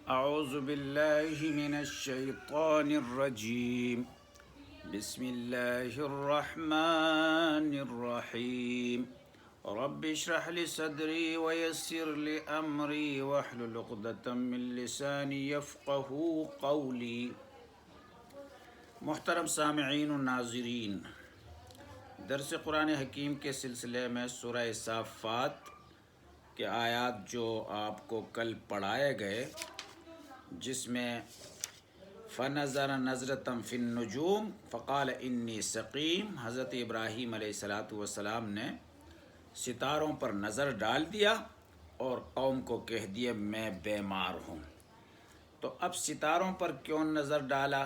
اعوذ باللہ من الشیطان الرجیم بسم اللہ الرحمن الرحیم رب اشرح لی صدری ویسر لی امری واحلل عقدۃ من لسانی یفقہوا قولی۔ محترم سامعین و ناظرین، درس قرآن حکیم کے سلسلے میں سورہ صافات کے آیات جو آپ کو کل پڑھائے گئے، جس میں فنظر نظرۃ فی النجوم فقال انی سقیم، حضرت ابراہیم علیہ السلام نے ستاروں پر نظر ڈال دیا اور قوم کو کہہ دیا میں بیمار ہوں۔ تو اب ستاروں پر کیوں نظر ڈالا،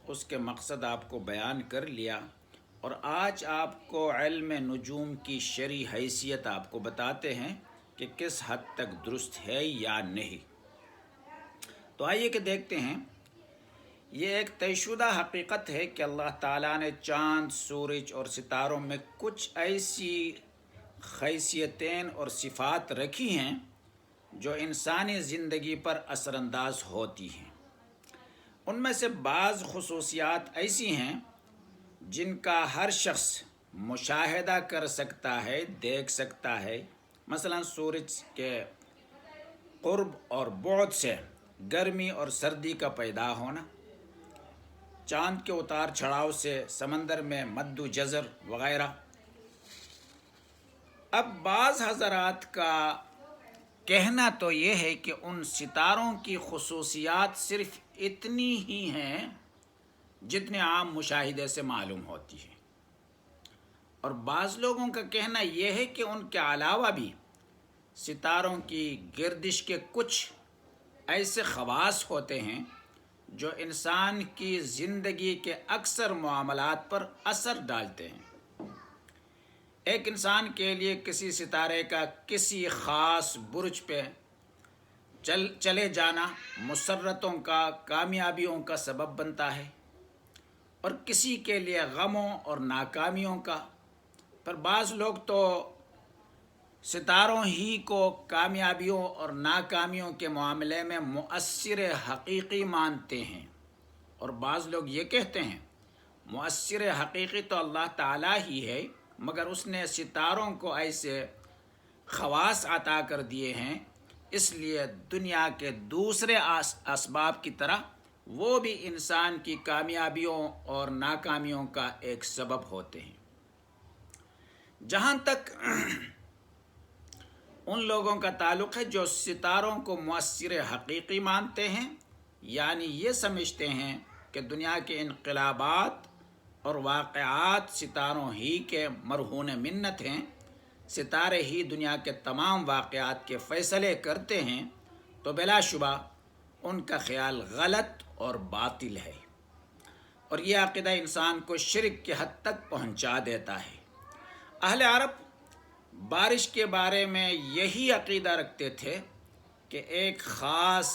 اس کے مقصد آپ کو بیان کر لیا، اور آج آپ کو علم نجوم کی شرعی حیثیت آپ کو بتاتے ہیں کہ کس حد تک درست ہے یا نہیں۔ تو آئیے کہ دیکھتے ہیں، یہ ایک طے شدہ حقیقت ہے کہ اللہ تعالیٰ نے چاند، سورج اور ستاروں میں کچھ ایسی خیصیتیں اور صفات رکھی ہیں جو انسانی زندگی پر اثر انداز ہوتی ہیں۔ ان میں سے بعض خصوصیات ایسی ہیں جن کا ہر شخص مشاہدہ کر سکتا ہے، دیکھ سکتا ہے۔ مثلا سورج کے قرب اور بعد سے گرمی اور سردی کا پیدا ہونا، چاند کے اتار چڑھاؤ سے سمندر میں مد و جزر وغیرہ۔ اب بعض حضرات کا کہنا تو یہ ہے کہ ان ستاروں کی خصوصیات صرف اتنی ہی ہیں جتنے عام مشاہدے سے معلوم ہوتی ہیں، اور بعض لوگوں کا کہنا یہ ہے کہ ان کے علاوہ بھی ستاروں کی گردش کے کچھ ایسے خواص ہوتے ہیں جو انسان کی زندگی کے اکثر معاملات پر اثر ڈالتے ہیں۔ ایک انسان کے لیے کسی ستارے کا کسی خاص برج پہ چلے جانا مسرتوں کا، کامیابیوں کا سبب بنتا ہے، اور کسی کے لیے غموں اور ناکامیوں کا۔ پر بعض لوگ تو ستاروں ہی کو کامیابیوں اور ناکامیوں کے معاملے میں مؤثر حقیقی مانتے ہیں، اور بعض لوگ یہ کہتے ہیں مؤثر حقیقی تو اللہ تعالیٰ ہی ہے، مگر اس نے ستاروں کو ایسے خواص عطا کر دیے ہیں، اس لیے دنیا کے دوسرے اسباب کی طرح وہ بھی انسان کی کامیابیوں اور ناکامیوں کا ایک سبب ہوتے ہیں۔ جہاں تک ان لوگوں کا تعلق ہے جو ستاروں کو مؤثر حقیقی مانتے ہیں، یعنی یہ سمجھتے ہیں کہ دنیا کے انقلابات اور واقعات ستاروں ہی کے مرہون منت ہیں، ستارے ہی دنیا کے تمام واقعات کے فیصلے کرتے ہیں، تو بلا شبہ ان کا خیال غلط اور باطل ہے، اور یہ عقیدہ انسان کو شرک کی حد تک پہنچا دیتا ہے۔ اہل عرب بارش کے بارے میں یہی عقیدہ رکھتے تھے کہ ایک خاص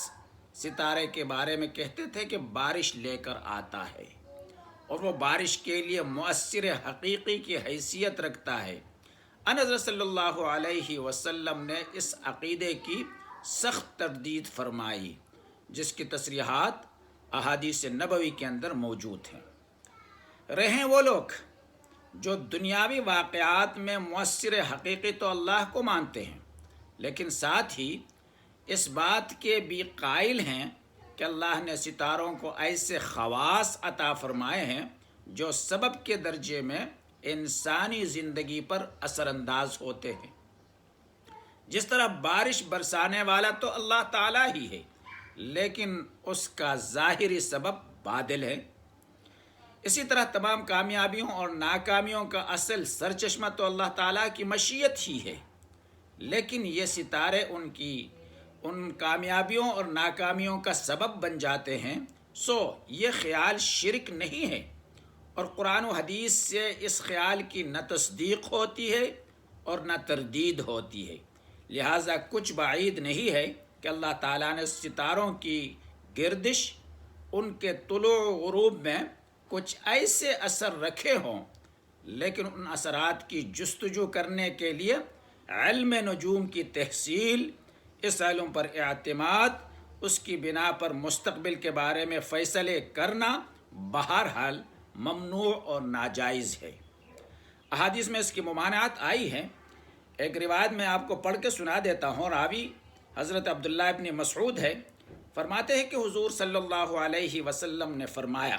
ستارے کے بارے میں کہتے تھے کہ بارش لے کر آتا ہے، اور وہ بارش کے لیے مؤثر حقیقی کی حیثیت رکھتا ہے۔ حضرت صلی اللہ علیہ وسلم نے اس عقیدے کی سخت تردید فرمائی، جس کی تصریحات احادیث نبوی کے اندر موجود ہیں۔ رہیں وہ لوگ جو دنیاوی واقعات میں مؤثر حقیقی تو اللہ کو مانتے ہیں، لیکن ساتھ ہی اس بات کے بھی قائل ہیں کہ اللہ نے ستاروں کو ایسے خواص عطا فرمائے ہیں جو سبب کے درجے میں انسانی زندگی پر اثر انداز ہوتے ہیں۔ جس طرح بارش برسانے والا تو اللہ تعالیٰ ہی ہے، لیکن اس کا ظاہری سبب بادل ہے۔ اسی طرح تمام کامیابیوں اور ناکامیوں کا اصل سرچشمہ تو اللہ تعالیٰ کی مشیت ہی ہے، لیکن یہ ستارے ان کامیابیوں اور ناکامیوں کا سبب بن جاتے ہیں۔ سو یہ خیال شرک نہیں ہے، اور قرآن و حدیث سے اس خیال کی نہ تصدیق ہوتی ہے اور نہ تردید ہوتی ہے، لہٰذا کچھ بعید نہیں ہے کہ اللہ تعالیٰ نے ستاروں کی گردش، ان کے طلوع و غروب میں کچھ ایسے اثر رکھے ہوں، لیکن ان اثرات کی جستجو کرنے کے لیے علم نجوم کی تحصیل، اس علم پر اعتماد اس کی بنا پر مستقبل کے بارے میں فیصلے کرنا بہرحال ممنوع اور ناجائز ہے۔ احادیث میں اس کی ممانعت آئی ہے۔ ایک روایت میں آپ کو پڑھ کے سنا دیتا ہوں۔ راوی حضرت عبداللہ ابن مسعود ہے، فرماتے ہیں کہ حضور صلی اللہ علیہ وسلم نے فرمایا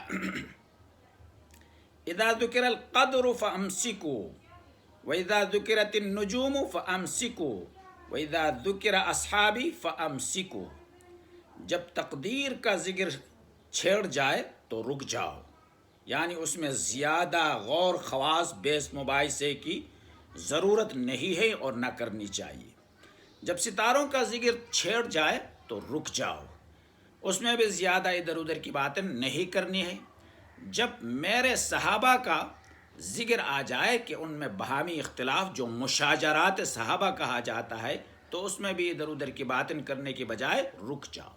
اذا ذکر القدر فامسکوا واذا ذکرت النجوم فامسکوا واذا ذکر اصحابی فامسکوا، جب تقدیر کا ذکر چھیڑ جائے تو رک جاؤ، یعنی اس میں زیادہ غور خواص بیس مباحثے کی ضرورت نہیں ہے اور نہ کرنی چاہیے۔ جب ستاروں کا ذکر چھیڑ جائے تو رک جاؤ، اس میں بھی زیادہ ادھر ادھر کی باتیں نہیں کرنی ہے۔ جب میرے صحابہ کا ذکر آ جائے کہ ان میں باہمی اختلاف جو مشاجرات صحابہ کہا جاتا ہے، تو اس میں بھی ادھر ادھر کی باتیں کرنے کی بجائے رک جاؤ۔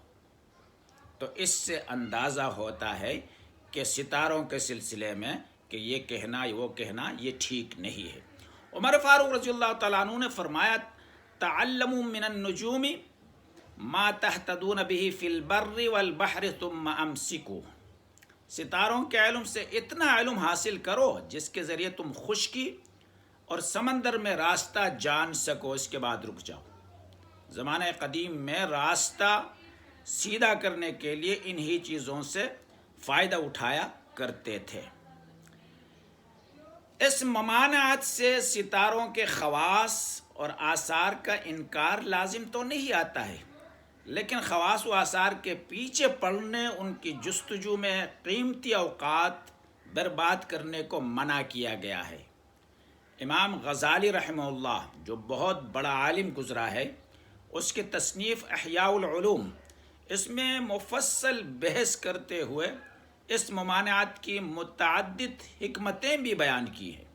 تو اس سے اندازہ ہوتا ہے کہ ستاروں کے سلسلے میں کہ یہ کہنا وہ کہنا یہ ٹھیک نہیں ہے۔ عمر فاروق رضی اللہ تعالیٰ عنہ نے فرمایا تعلموا من النجوم ما تهتدون به فی البر والبحر ثم امسکوا، ستاروں کے علم سے اتنا علم حاصل کرو جس کے ذریعے تم خشکی اور سمندر میں راستہ جان سکو، اس کے بعد رک جاؤ۔ زمانہ قدیم میں راستہ سیدھا کرنے کے لیے انہی چیزوں سے فائدہ اٹھایا کرتے تھے۔ اس ممانعت سے ستاروں کے خواص اور آثار کا انکار لازم تو نہیں آتا ہے، لیکن خواص و آثار کے پیچھے پڑنے، ان کی جستجو میں قیمتی اوقات برباد کرنے کو منع کیا گیا ہے۔ امام غزالی رحمہ اللہ جو بہت بڑا عالم گزرا ہے، اس کی تصنیف احیاء العلوم، اس میں مفصل بحث کرتے ہوئے اس ممانعت کی متعدد حکمتیں بھی بیان کی ہیں۔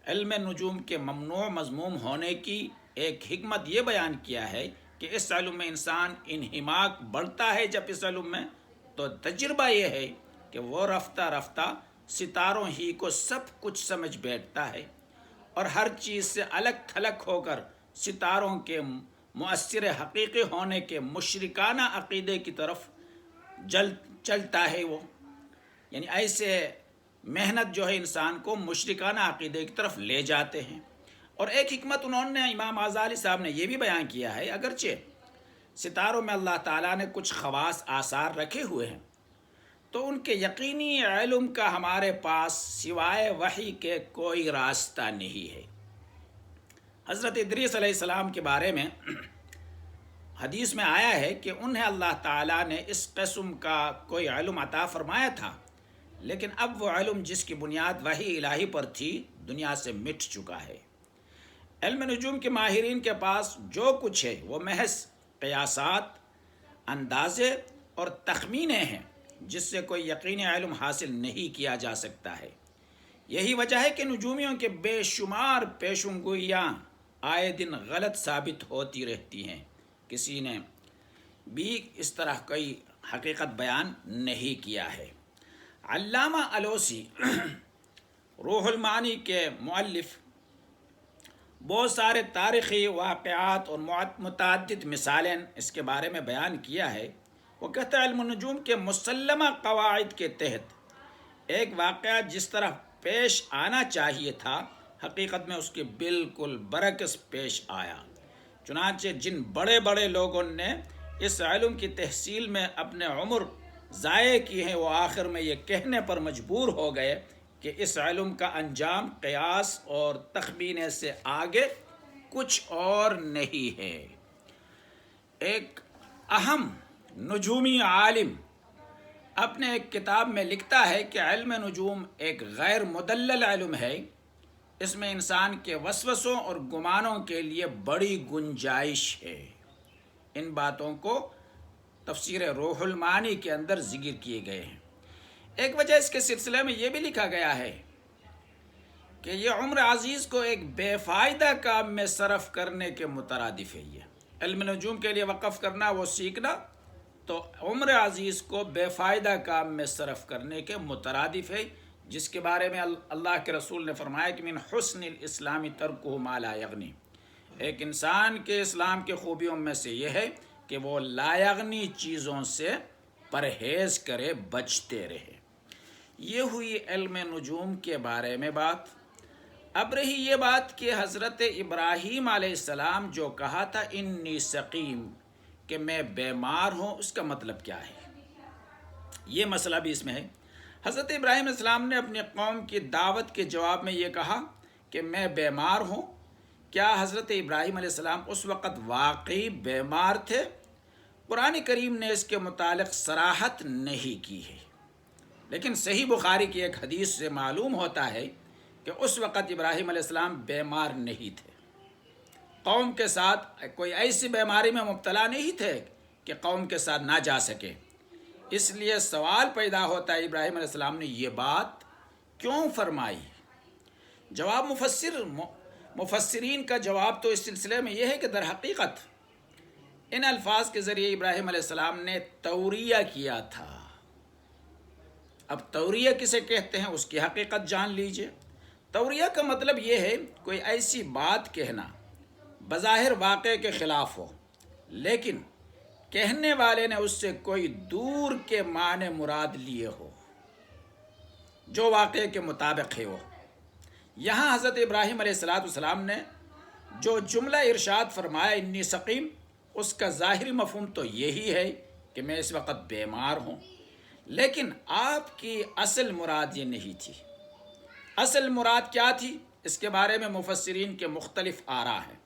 علم نجوم کے ممنوع مذموم ہونے کی ایک حکمت یہ بیان کیا ہے کہ اس علم میں انسان انہماک بڑھتا ہے۔ جب اس علم میں تو تجربہ یہ ہے کہ وہ رفتہ رفتہ ستاروں ہی کو سب کچھ سمجھ بیٹھتا ہے اور ہر چیز سے الگ تھلگ ہو کر ستاروں کے مؤثر حقیقی ہونے کے مشرکانہ عقیدے کی طرف چلتا ہے۔ وہ یعنی ایسے محنت جو ہے انسان کو مشرکانہ عقیدے کی طرف لے جاتے ہیں۔ اور ایک حکمت انہوں نے امام غزالی صاحب نے یہ بھی بیان کیا ہے، اگرچہ ستاروں میں اللہ تعالیٰ نے کچھ خواص آثار رکھے ہوئے ہیں، تو ان کے یقینی علم کا ہمارے پاس سوائے وحی کے کوئی راستہ نہیں ہے۔ حضرت ادریس علیہ السلام کے بارے میں حدیث میں آیا ہے کہ انہیں اللہ تعالیٰ نے اس قسم کا کوئی علم عطا فرمایا تھا، لیکن اب وہ علم جس کی بنیاد وحی الہی پر تھی دنیا سے مٹ چکا ہے۔ علم نجوم کے ماہرین کے پاس جو کچھ ہے وہ محض قیاسات، اندازے اور تخمینے ہیں، جس سے کوئی یقینی علم حاصل نہیں کیا جا سکتا ہے۔ یہی وجہ ہے کہ نجومیوں کے بے شمار پیشنگوئیاں آئے دن غلط ثابت ہوتی رہتی ہیں۔ کسی نے بھی اس طرح کوئی حقیقت بیان نہیں کیا ہے۔ علامہ الوسی روح المعانی کے مؤلف بہت سارے تاریخی واقعات اور متعدد مثالیں اس کے بارے میں بیان کیا ہے۔ وہ کہتا ہے علم النجوم کے مسلمہ قواعد کے تحت ایک واقعہ جس طرح پیش آنا چاہیے تھا، حقیقت میں اس کے بالکل برعکس پیش آیا۔ چنانچہ جن بڑے بڑے لوگوں نے اس علم کی تحصیل میں اپنے عمر ضائع کی ہیں، وہ آخر میں یہ کہنے پر مجبور ہو گئے کہ اس علم کا انجام قیاس اور تخمینے سے آگے کچھ اور نہیں ہے۔ ایک اہم نجومی عالم اپنے ایک کتاب میں لکھتا ہے کہ علم نجوم ایک غیر مدلل علم ہے، اس میں انسان کے وسوسوں اور گمانوں کے لیے بڑی گنجائش ہے۔ ان باتوں کو تفسیر روح المعانی کے اندر ذکر کیے گئے ہیں۔ ایک وجہ اس کے سلسلے میں یہ بھی لکھا گیا ہے کہ یہ عمر عزیز کو ایک بے فائدہ کام میں صرف کرنے کے مترادف ہے۔ یہ علم نجوم کے لیے وقف کرنا، وہ سیکھنا، تو عمر عزیز کو بے فائدہ کام میں صرف کرنے کے مترادف ہے، جس کے بارے میں اللہ کے رسول نے فرمایا کہ من حسن الاسلام ترکہ ما لا یغنی، ایک انسان کے اسلام کے خوبیوں میں سے یہ ہے کہ وہ لایغنی چیزوں سے پرہیز کرے، بچتے رہے۔ یہ ہوئی علم نجوم کے بارے میں بات۔ اب رہی یہ بات کہ حضرت ابراہیم علیہ السلام جو کہا تھا انی سقیم، کہ میں بیمار ہوں، اس کا مطلب کیا ہے؟ یہ مسئلہ بھی اس میں ہے۔ حضرت ابراہیم علیہ السلام نے اپنی قوم کی دعوت کے جواب میں یہ کہا کہ میں بیمار ہوں۔ کیا حضرت ابراہیم علیہ السلام اس وقت واقعی بیمار تھے؟ قرآن کریم نے اس کے متعلق صراحت نہیں کی ہے، لیکن صحیح بخاری کی ایک حدیث سے معلوم ہوتا ہے کہ اس وقت ابراہیم علیہ السلام بیمار نہیں تھے، قوم کے ساتھ کوئی ایسی بیماری میں مبتلا نہیں تھے کہ قوم کے ساتھ نہ جا سکے۔ اس لیے سوال پیدا ہوتا ہے ابراہیم علیہ السلام نے یہ بات کیوں فرمائی؟ جواب مفسرین کا جواب تو اس سلسلے میں یہ ہے کہ در حقیقت ان الفاظ کے ذریعے ابراہیم علیہ السلام نے توریہ کیا تھا۔ اب توریہ کسے کہتے ہیں اس کی حقیقت جان لیجئے۔ توریہ کا مطلب یہ ہے کوئی ایسی بات کہنا بظاہر واقعے کے خلاف ہو، لیکن کہنے والے نے اس سے کوئی دور کے معنی مراد لیے ہو جو واقعے کے مطابق ہے وہ۔ یہاں حضرت ابراہیم علیہ السلام نے جو جملہ ارشاد فرمایا انی سقیم، اس کا ظاہری مفہوم تو یہی ہے کہ میں اس وقت بیمار ہوں، لیکن آپ کی اصل مراد یہ نہیں تھی۔ اصل مراد کیا تھی؟ اس کے بارے میں مفسرین کے مختلف آراء ہیں۔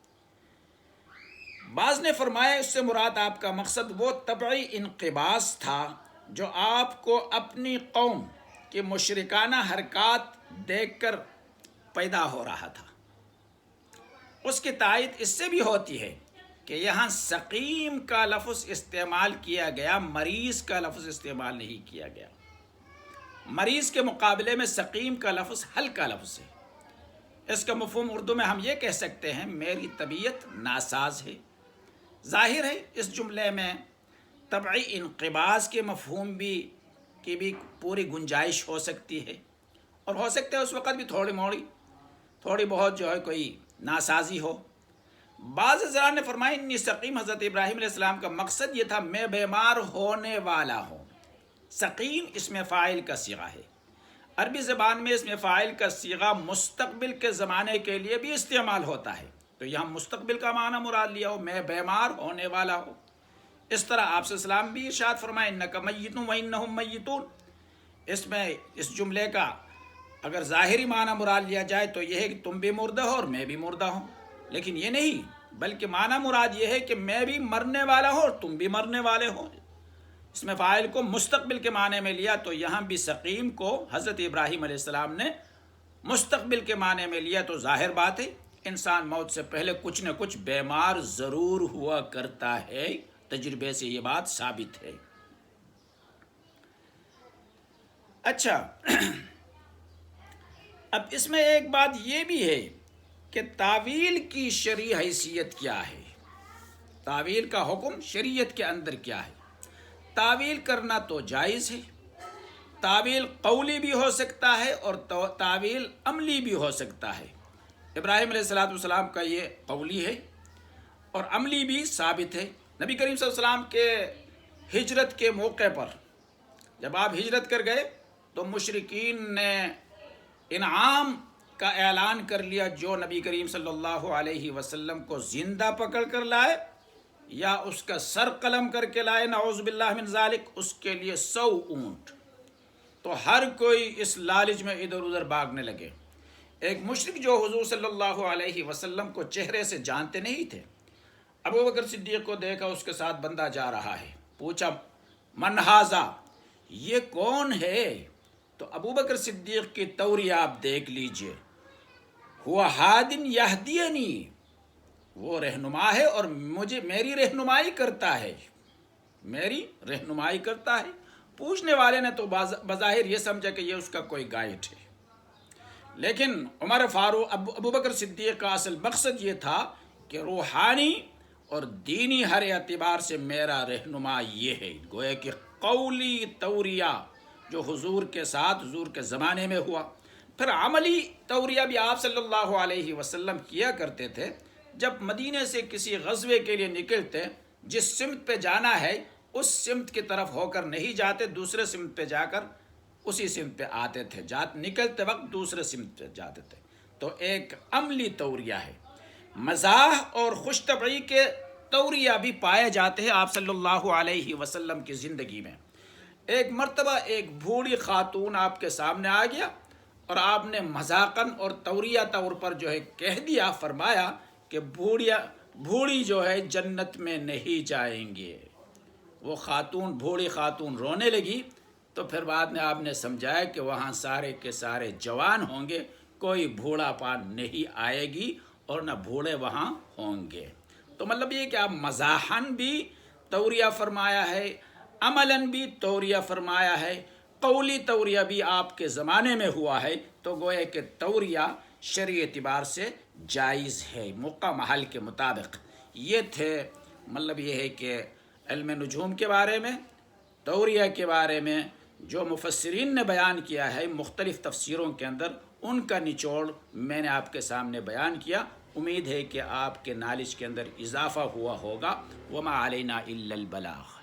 بعض نے فرمایا اس سے مراد آپ کا مقصد وہ طبعی انقباض تھا جو آپ کو اپنی قوم کی مشرکانہ حرکات دیکھ کر پیدا ہو رہا تھا۔ اس کی تائید اس سے بھی ہوتی ہے کہ یہاں سقیم کا لفظ استعمال کیا گیا، مریض کا لفظ استعمال نہیں کیا گیا۔ مریض کے مقابلے میں سقیم کا لفظ ہلکا لفظ ہے۔ اس کا مفہوم اردو میں ہم یہ کہہ سکتے ہیں میری طبیعت ناساز ہے۔ ظاہر ہے اس جملے میں طبعی انقباض کے مفہوم کی بھی پوری گنجائش ہو سکتی ہے، اور ہو سکتا ہے اس وقت بھی تھوڑی بہت جو ہے کوئی ناسازی ہو۔ بعض حضرات نے فرمایا انی سقیم، حضرت ابراہیم علیہ السلام کا مقصد یہ تھا میں بیمار ہونے والا ہوں۔ سقیم اسم فاعل کا صیغہ ہے۔ عربی زبان میں اسم فاعل کا صیغہ مستقبل کے زمانے کے لیے بھی استعمال ہوتا ہے، تو یہاں مستقبل کا معنی مراد لیا ہو، میں بیمار ہونے والا ہوں۔ اس طرح آپ صلی اللہ علیہ وسلم بھی ارشاد فرمائے انک میت وانہم میتون۔ اس جملے کا اگر ظاہری معنی مراد لیا جائے تو یہ ہے کہ تم بھی مردہ ہو اور میں بھی مردہ ہوں، لیکن یہ نہیں، بلکہ معنی مراد یہ ہے کہ میں بھی مرنے والا ہوں اور تم بھی مرنے والے ہو۔ اس میں فاعل کو مستقبل کے معنی میں لیا تو یہاں بھی سقیم کو حضرت ابراہیم علیہ السلام نے مستقبل کے معنی میں لیا، تو ظاہر بات ہے انسان موت سے پہلے کچھ نہ کچھ بیمار ضرور ہوا کرتا ہے، تجربے سے یہ بات ثابت ہے۔ اچھا، اب اس میں ایک بات یہ بھی ہے کہ تعویل کی شرعی حیثیت کیا ہے، تعویل کا حکم شریعت کے اندر کیا ہے۔ تعویل کرنا تو جائز ہے، تعویل قولی بھی ہو سکتا ہے اور تعویل عملی بھی ہو سکتا ہے۔ ابراہیم علیہ السلام کا یہ قولی ہے اور عملی بھی ثابت ہے۔ نبی کریم صلی اللہ علیہ وسلم کے ہجرت کے موقع پر جب آپ ہجرت کر گئے تو مشرکین نے انعام کا اعلان کر لیا، جو نبی کریم صلی اللہ علیہ وسلم کو زندہ پکڑ کر لائے یا اس کا سر قلم کر کے لائے، نعوذ باللہ من ذالک، اس کے لیے 100 اونٹ۔ تو ہر کوئی اس لالچ میں ادھر ادھر بھاگنے لگے۔ ایک مشرک جو حضور صلی اللہ علیہ وسلم کو چہرے سے جانتے نہیں تھے، ابو بکر صدیق کو دیکھا اس کے ساتھ بندہ جا رہا ہے، پوچھا من ھذا، یہ کون ہے؟ تو ابو بکر صدیق کی توریہ آپ دیکھ لیجئے، ہوا ھادٍ یہدینی، وہ رہنما ہے اور میری رہنمائی کرتا ہے، میری رہنمائی کرتا ہے۔ پوچھنے والے نے تو بظاہر یہ سمجھا کہ یہ اس کا کوئی گائیڈ ہے، لیکن عمر فاروق ابو بکر صدیق کا اصل مقصد یہ تھا کہ روحانی اور دینی ہر اعتبار سے میرا رہنما یہ ہے۔ گویا کہ قولی توریہ جو حضور کے ساتھ حضور کے زمانے میں ہوا، پھر عملی توریہ بھی آپ صلی اللہ علیہ وسلم کیا کرتے تھے۔ جب مدینے سے کسی غزوے کے لیے نکلتے جس سمت پہ جانا ہے اس سمت کی طرف ہو کر نہیں جاتے، دوسرے سمت پہ جا کر اسی سمت پہ آتے تھے، نکلتے وقت دوسرے سمت پہ جاتے تھے۔ تو ایک عملی توریہ ہے۔ مزاح اور خوش طبعی کے توریہ بھی پائے جاتے ہیں آپ صلی اللہ علیہ وسلم کی زندگی میں۔ ایک مرتبہ ایک بوڑھی خاتون آپ کے سامنے آ گیا اور آپ نے مذاقاً اور توریہ طور پر جو ہے کہہ دیا، فرمایا کہ بوڑھی جو ہے جنت میں نہیں جائیں گے۔ وہ بوڑھی خاتون رونے لگی، تو پھر بعد میں آپ نے سمجھایا کہ وہاں سارے کے سارے جوان ہوں گے، کوئی بوڑھا پان نہیں آئے گی اور نہ بوڑھے وہاں ہوں گے۔ تو مطلب یہ کہ آپ مزاحاً بھی توریہ فرمایا ہے، عملاً بھی توریہ فرمایا ہے، قولی توریہ بھی آپ کے زمانے میں ہوا ہے۔ تو گویا کہ توریہ شرعی اعتبار سے جائز ہے موقع محل کے مطابق۔ یہ تھے مطلب یہ ہے کہ علم نجوم کے بارے میں، توریہ کے بارے میں جو مفسرین نے بیان کیا ہے مختلف تفسیروں کے اندر، ان کا نچوڑ میں نے آپ کے سامنے بیان کیا۔ امید ہے کہ آپ کے نالج کے اندر اضافہ ہوا ہوگا۔ وما علینا الا البلاغ۔